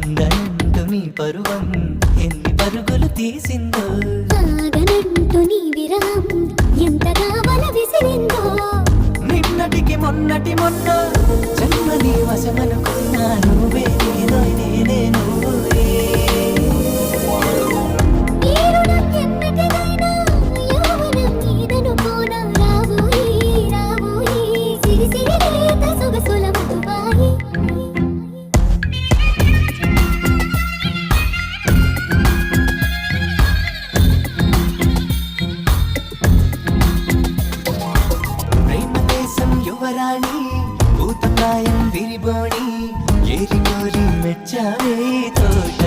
అందనంటూ నీ పరువం ఎన్ని పరుగులు తీసిందో, ఆగనంటూ నీ విరహం ఎంతగా వల విసిరిందో. నిన్నటికి మొన్నటి మొన్న జన్మని వశమనుకున్నా నువ్వే నేనో నేనే నువ్వే. ఈ రుణం ఎన్నటిదైనా యౌవనం నీదనుకోనా. రావోయి రావోయి సిరి సిరి లేత సొగసుల మధుబాయి. ప్రేమ దేశం యువరాణి భూతప్రాయం విరిబోణి ఏరి కోరి మెచ్చావే తోట